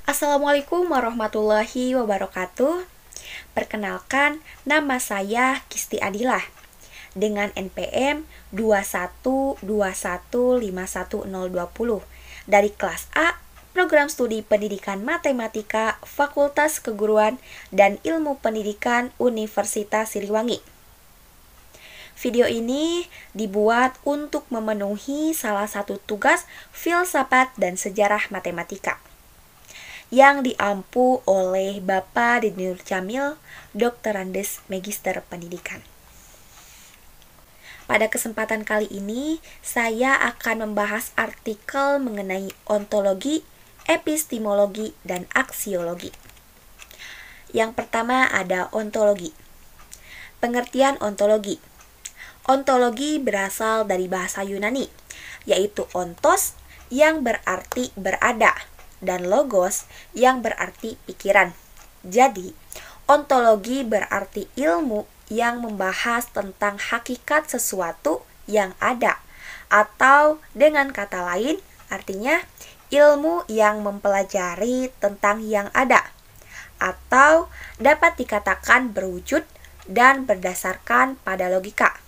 Assalamualaikum warahmatullahi wabarakatuh. Perkenalkan, nama saya Kisti Adilah dengan NPM 212151020 dari kelas A, Program Studi Pendidikan Matematika Fakultas Keguruan dan Ilmu Pendidikan Universitas Siliwangi. Video ini dibuat untuk memenuhi salah satu tugas filsafat dan sejarah matematika yang diampu oleh Bapak Dede Nur Jamil, Doktorandes Magister Pendidikan. Pada kesempatan kali ini, saya akan membahas artikel mengenai ontologi, epistemologi, dan aksiologi. Yang pertama ada ontologi. Pengertian ontologi. Ontologi berasal dari bahasa Yunani, yaitu ontos yang berarti berada, dan logos yang berarti pikiran. Jadi, ontologi berarti ilmu yang membahas tentang hakikat sesuatu yang ada, atau dengan kata lain, artinya ilmu yang mempelajari tentang yang ada, atau dapat dikatakan berwujud dan berdasarkan pada logika.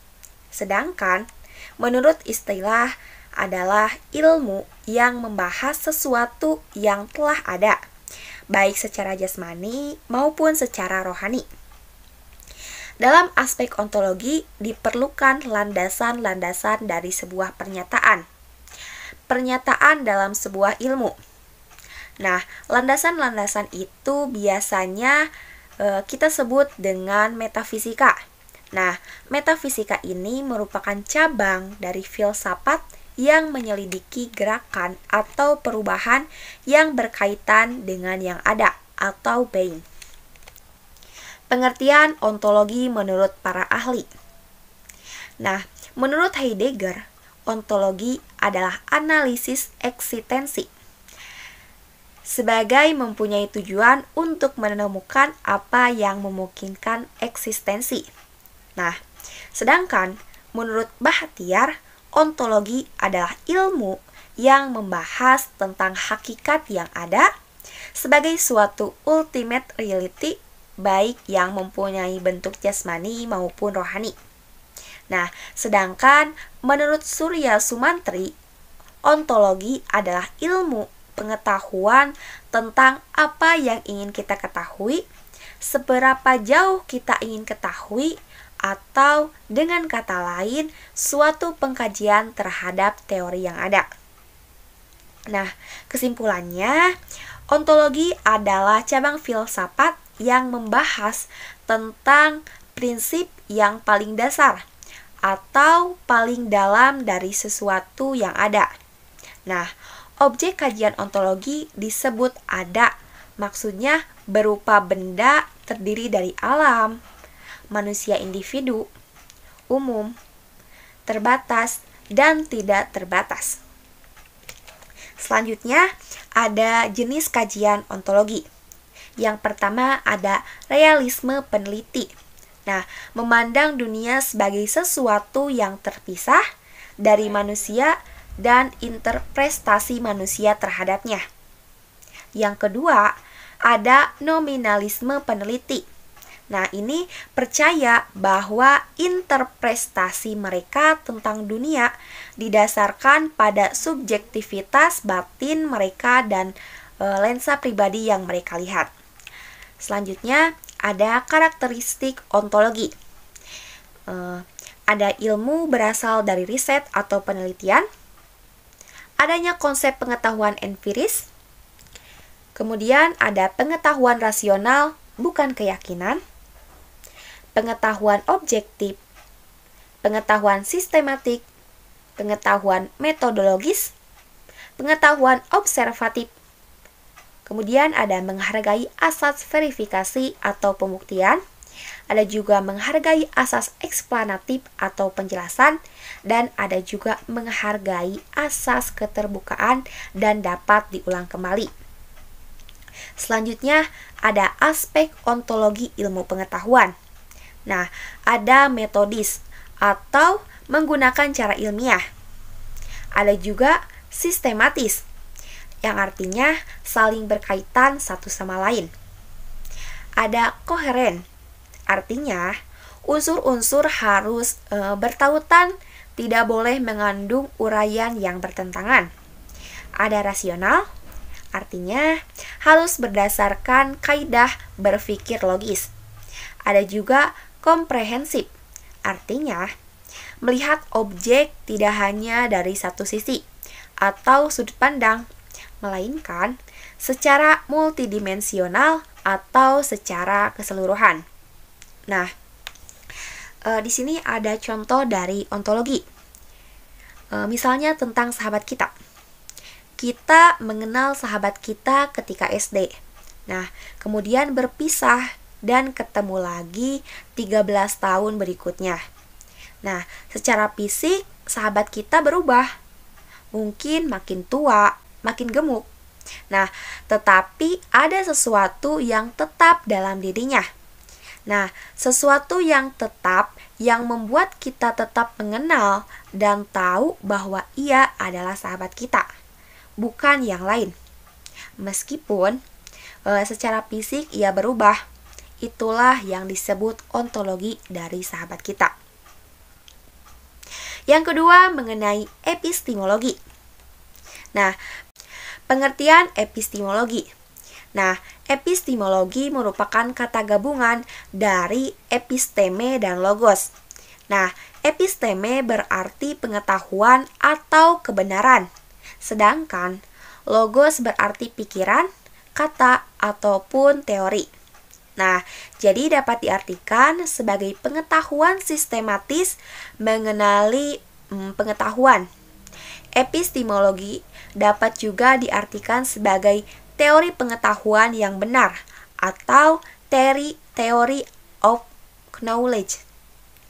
Sedangkan, menurut istilah adalah ilmu yang membahas sesuatu yang telah ada, baik secara jasmani maupun secara rohani. Dalam aspek ontologi diperlukan landasan-landasan dari sebuah pernyataan. Pernyataan dalam sebuah ilmu. Nah, landasan-landasan itu biasanya kita sebut dengan metafisika. Nah, metafisika ini merupakan cabang dari filsafat yang menyelidiki gerakan atau perubahan yang berkaitan dengan yang ada atau being. Pengertian ontologi menurut para ahli. Nah, menurut Heidegger, ontologi adalah analisis eksistensi sebagai mempunyai tujuan untuk menemukan apa yang memungkinkan eksistensi. Nah, sedangkan menurut Bahtiar, ontologi adalah ilmu yang membahas tentang hakikat yang ada sebagai suatu ultimate reality, baik yang mempunyai bentuk jasmani maupun rohani. Nah, sedangkan menurut Surya Sumantri, ontologi adalah ilmu pengetahuan tentang apa yang ingin kita ketahui, seberapa jauh kita ingin ketahui, atau dengan kata lain, suatu pengkajian terhadap teori yang ada. Nah, kesimpulannya, ontologi adalah cabang filsafat yang membahas tentang prinsip yang paling dasar atau paling dalam dari sesuatu yang ada. Nah, objek kajian ontologi disebut ada, maksudnya berupa benda terdiri dari alam, manusia individu, umum, terbatas, dan tidak terbatas. Selanjutnya, ada jenis kajian ontologi. Yang pertama ada realisme peneliti. Nah, memandang dunia sebagai sesuatu yang terpisah dari manusia dan interpretasi manusia terhadapnya. Yang kedua, ada nominalisme peneliti. Nah, ini percaya bahwa interpretasi mereka tentang dunia didasarkan pada subjektivitas batin mereka dan lensa pribadi yang mereka lihat. Selanjutnya, ada karakteristik ontologi. Ada ilmu berasal dari riset atau penelitian, adanya konsep pengetahuan empiris, kemudian ada pengetahuan rasional, bukan keyakinan, pengetahuan objektif, pengetahuan sistematik, pengetahuan metodologis, pengetahuan observatif. Kemudian ada menghargai asas verifikasi atau pembuktian, ada juga menghargai asas eksplanatif atau penjelasan, dan ada juga menghargai asas keterbukaan dan dapat diulang kembali. Selanjutnya ada aspek ontologi ilmu pengetahuan. Nah, ada metodis atau menggunakan cara ilmiah. Ada juga sistematis yang artinya saling berkaitan satu sama lain. Ada koheren, artinya unsur-unsur harus bertautan, tidak boleh mengandung uraian yang bertentangan. Ada rasional, artinya harus berdasarkan kaidah berpikir logis. Ada juga komprehensif, artinya melihat objek tidak hanya dari satu sisi atau sudut pandang, melainkan secara multidimensional atau secara keseluruhan. Nah, di sini ada contoh dari ontologi. Misalnya tentang sahabat kita. Kita mengenal sahabat kita ketika SD. Nah, kemudian berpisah dan ketemu lagi 13 tahun berikutnya. Nah, secara fisik sahabat kita berubah. Mungkin makin tua, makin gemuk. Nah, tetapi ada sesuatu yang tetap dalam dirinya. Nah, sesuatu yang tetap yang membuat kita tetap mengenal dan tahu bahwa ia adalah sahabat kita, bukan yang lain. Meskipun secara fisik ia berubah, itulah yang disebut ontologi dari sahabat kita. Yang kedua, mengenai epistemologi. Nah, pengertian epistemologi. Nah, epistemologi merupakan kata gabungan dari episteme dan logos. Nah, episteme berarti pengetahuan atau kebenaran, sedangkan logos berarti pikiran, kata, ataupun teori. Nah, jadi dapat diartikan sebagai pengetahuan sistematis mengenali pengetahuan. Epistemologi dapat juga diartikan sebagai teori pengetahuan yang benar atau theory of knowledge.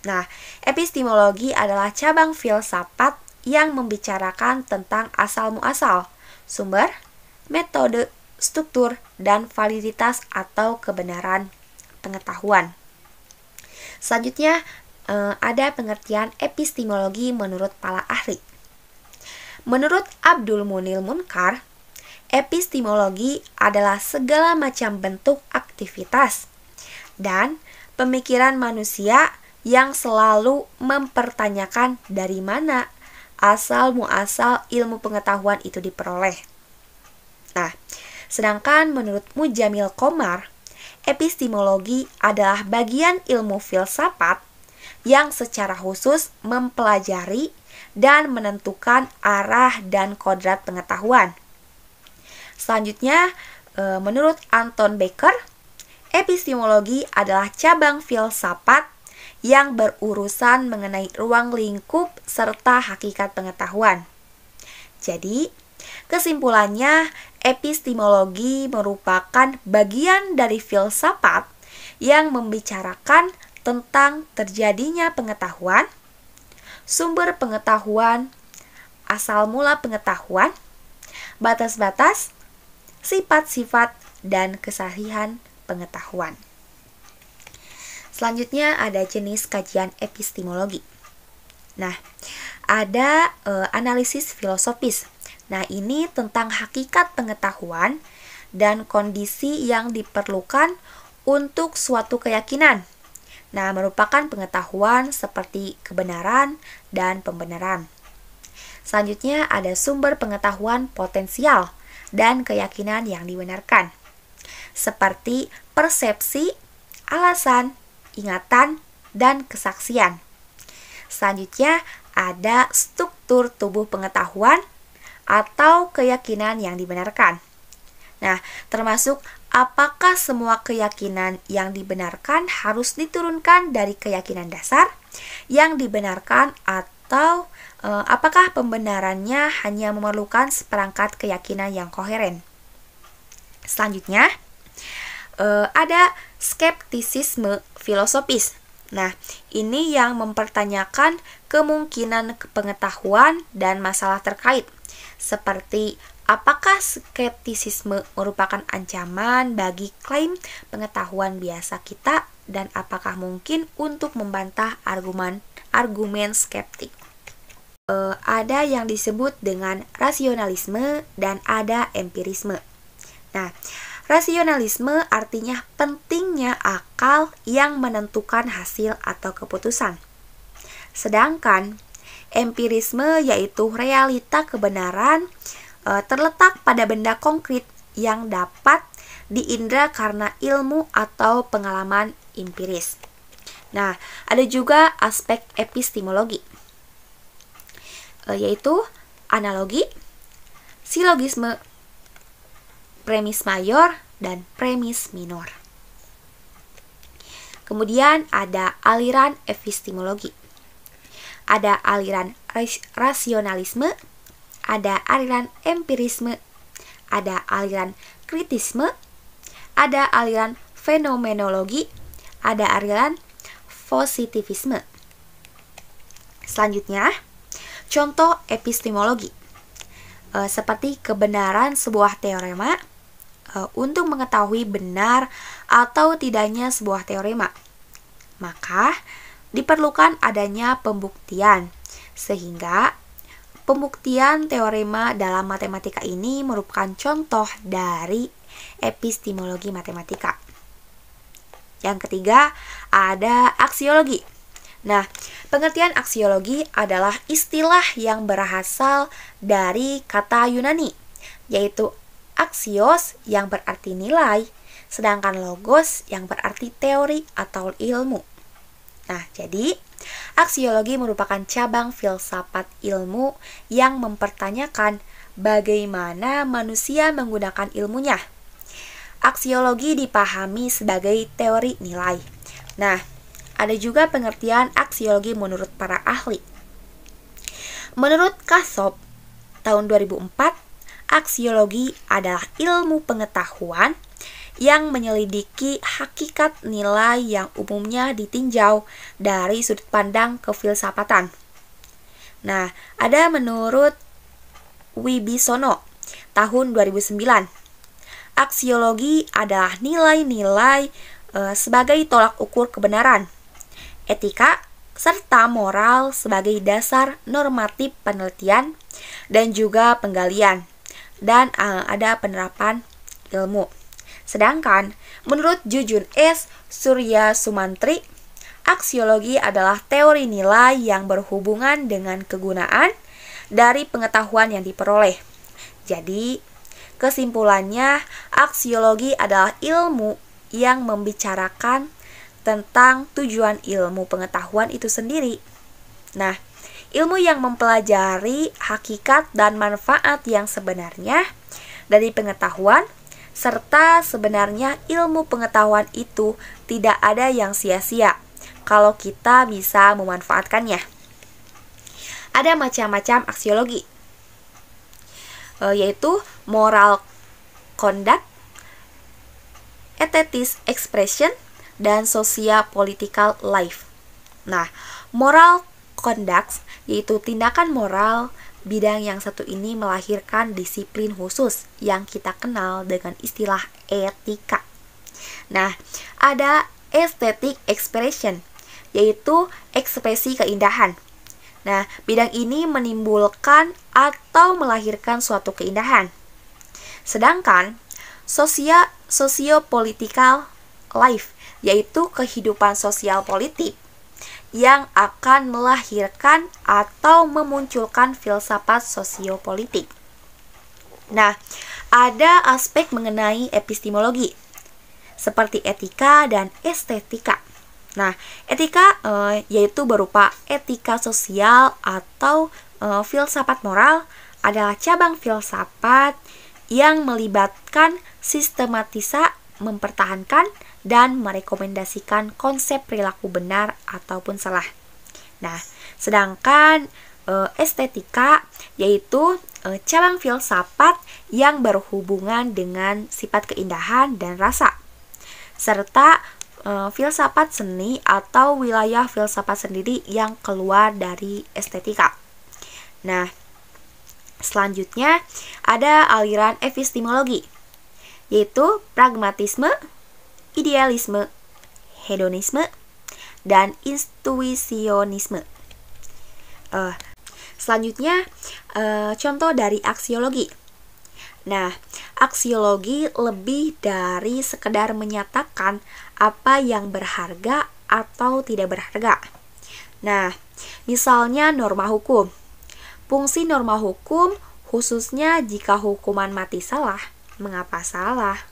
Nah, epistemologi adalah cabang filsafat yang membicarakan tentang asal-muasal, sumber, metode, struktur, dan validitas atau kebenaran pengetahuan. Selanjutnya, ada pengertian epistemologi menurut para ahli. Menurut Abdul Munil Munkar, epistemologi adalah segala macam bentuk aktivitas dan pemikiran manusia yang selalu mempertanyakan dari mana asal-muasal ilmu pengetahuan itu diperoleh. Nah, sedangkan menurut Mujamil Komar, epistemologi adalah bagian ilmu filsafat yang secara khusus mempelajari dan menentukan arah dan kodrat pengetahuan. Selanjutnya, menurut Anton Becker, epistemologi adalah cabang filsafat yang berurusan mengenai ruang lingkup serta hakikat pengetahuan. Jadi, kesimpulannya, epistemologi merupakan bagian dari filsafat yang membicarakan tentang terjadinya pengetahuan, sumber pengetahuan, asal mula pengetahuan, batas-batas, sifat-sifat, dan kesahihan pengetahuan. Selanjutnya ada jenis kajian epistemologi. Nah, ada analisis filosofis. Nah, ini tentang hakikat pengetahuan dan kondisi yang diperlukan untuk suatu keyakinan. Nah, merupakan pengetahuan seperti kebenaran dan pembenaran. Selanjutnya ada sumber pengetahuan potensial dan keyakinan yang dibenarkan, seperti persepsi, alasan, ingatan, dan kesaksian. Selanjutnya ada struktur tubuh pengetahuan atau keyakinan yang dibenarkan. Nah, termasuk apakah semua keyakinan yang dibenarkan harus diturunkan dari keyakinan dasar yang dibenarkan atau apakah pembenarannya hanya memerlukan seperangkat keyakinan yang koheren. Selanjutnya, ada skeptisisme filosofis. Nah, ini yang mempertanyakan kemungkinan pengetahuan dan masalah terkait, seperti apakah skeptisisme merupakan ancaman bagi klaim pengetahuan biasa kita dan apakah mungkin untuk membantah argumen skeptik. ada yang disebut dengan rasionalisme dan ada empirisme. Nah, rasionalisme artinya pentingnya akal yang menentukan hasil atau keputusan. Sedangkan empirisme yaitu realita kebenaran terletak pada benda konkret yang dapat diindra karena ilmu atau pengalaman empiris. Nah, ada juga aspek epistemologi, yaitu analogi, silogisme, premis mayor, dan premis minor. Kemudian ada aliran epistemologi. Ada aliran rasionalisme, ada aliran empirisme, ada aliran kritisme, ada aliran fenomenologi, ada aliran positivisme. Selanjutnya, contoh epistemologi. Seperti kebenaran sebuah teorema, untuk mengetahui benar atau tidaknya sebuah teorema, maka diperlukan adanya pembuktian, sehingga pembuktian teorema dalam matematika ini merupakan contoh dari epistemologi matematika. Yang ketiga, ada aksiologi. Nah, pengertian aksiologi adalah istilah yang berasal dari kata Yunani, yaitu aksios yang berarti nilai, sedangkan logos yang berarti teori atau ilmu. Nah, jadi aksiologi merupakan cabang filsafat ilmu yang mempertanyakan bagaimana manusia menggunakan ilmunya. Aksiologi dipahami sebagai teori nilai. Nah, ada juga pengertian aksiologi menurut para ahli. Menurut Kassob tahun 2004, aksiologi adalah ilmu pengetahuan yang menyelidiki hakikat nilai yang umumnya ditinjau dari sudut pandang kefilsafatan. Nah, ada menurut Wibisono tahun 2009. Aksiologi adalah nilai-nilai sebagai tolak ukur kebenaran, etika, serta moral sebagai dasar normatif penelitian dan juga penggalian, dan ada penerapan ilmu. Sedangkan menurut Jujun S. Surya Sumantri, aksiologi adalah teori nilai yang berhubungan dengan kegunaan dari pengetahuan yang diperoleh. Jadi, kesimpulannya, aksiologi adalah ilmu yang membicarakan tentang tujuan ilmu pengetahuan itu sendiri. Nah, ilmu yang mempelajari hakikat dan manfaat yang sebenarnya dari pengetahuan, serta sebenarnya ilmu pengetahuan itu tidak ada yang sia-sia kalau kita bisa memanfaatkannya. Ada macam-macam aksiologi, yaitu moral conduct, aesthetic expression, dan socio-political life. Nah, moral conduct yaitu tindakan moral. Bidang yang satu ini melahirkan disiplin khusus yang kita kenal dengan istilah etika. Nah, ada aesthetic expression, yaitu ekspresi keindahan. Nah, bidang ini menimbulkan atau melahirkan suatu keindahan. Sedangkan socio-political life, yaitu kehidupan sosial politik, yang akan melahirkan atau memunculkan filsafat sosiopolitik. Nah, ada aspek mengenai epistemologi, seperti etika dan estetika. Nah, etika yaitu berupa etika sosial atau filsafat moral adalah cabang filsafat yang melibatkan sistematisasi, mempertahankan dan merekomendasikan konsep perilaku benar ataupun salah. Nah, sedangkan estetika yaitu cabang filsafat yang berhubungan dengan sifat keindahan dan rasa, serta filsafat seni atau wilayah filsafat sendiri yang keluar dari estetika. Nah, selanjutnya ada aliran epistemologi, yaitu pragmatisme, idealisme, hedonisme, dan intuisionisme. Selanjutnya, contoh dari aksiologi. Nah, aksiologi lebih dari sekedar menyatakan apa yang berharga atau tidak berharga. Nah, misalnya norma hukum. Fungsi norma hukum khususnya jika hukuman mati salah, mengapa salah?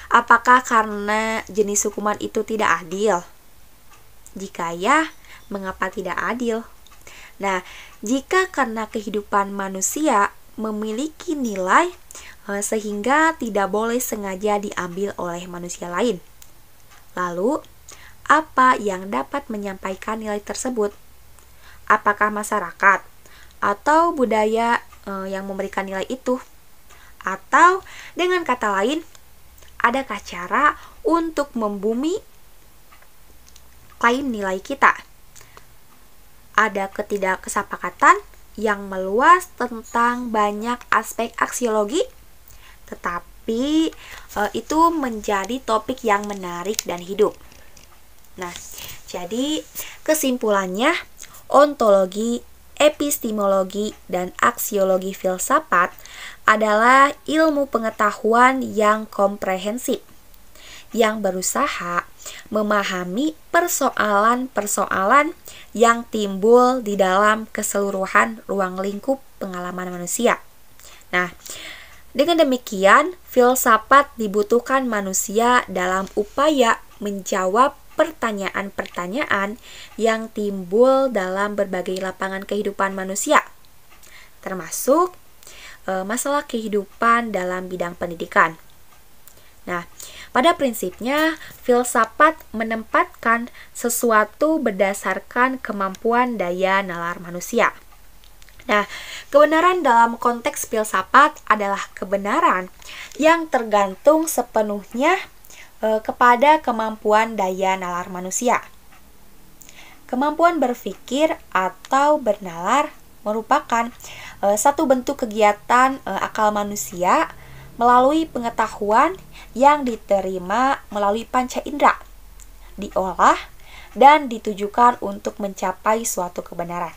Apakah karena jenis hukuman itu tidak adil? Jika ya, mengapa tidak adil? Nah, jika karena kehidupan manusia memiliki nilai sehingga tidak boleh sengaja diambil oleh manusia lain. Lalu, apa yang dapat menyampaikan nilai tersebut? Apakah masyarakat atau budaya yang memberikan nilai itu? Atau dengan kata lain, adakah cara untuk membumi klaim nilai kita? Ada ketidaksepakatan yang meluas tentang banyak aspek aksiologi, tetapi itu menjadi topik yang menarik dan hidup. Nah, jadi kesimpulannya, ontologi, epistemologi, dan aksiologi filsafat adalah ilmu pengetahuan yang komprehensif, yang berusaha memahami persoalan-persoalan yang timbul di dalam keseluruhan ruang lingkup pengalaman manusia. Nah, dengan demikian, filsafat dibutuhkan manusia dalam upaya menjawab pertanyaan-pertanyaan yang timbul dalam berbagai lapangan kehidupan manusia, termasuk masalah kehidupan dalam bidang pendidikan. Nah, pada prinsipnya, filsafat menempatkan sesuatu berdasarkan kemampuan daya nalar manusia. Nah, kebenaran dalam konteks filsafat adalah kebenaran yang tergantung sepenuhnya kepada kemampuan daya nalar manusia. Kemampuan berpikir atau bernalar merupakan satu bentuk kegiatan akal manusia melalui pengetahuan yang diterima melalui panca indera, diolah, dan ditujukan untuk mencapai suatu kebenaran.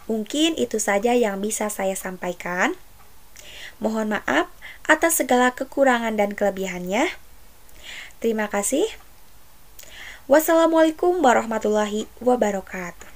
Mungkin itu saja yang bisa saya sampaikan. Mohon maaf atas segala kekurangan dan kelebihannya. Terima kasih. Wassalamualaikum warahmatullahi wabarakatuh.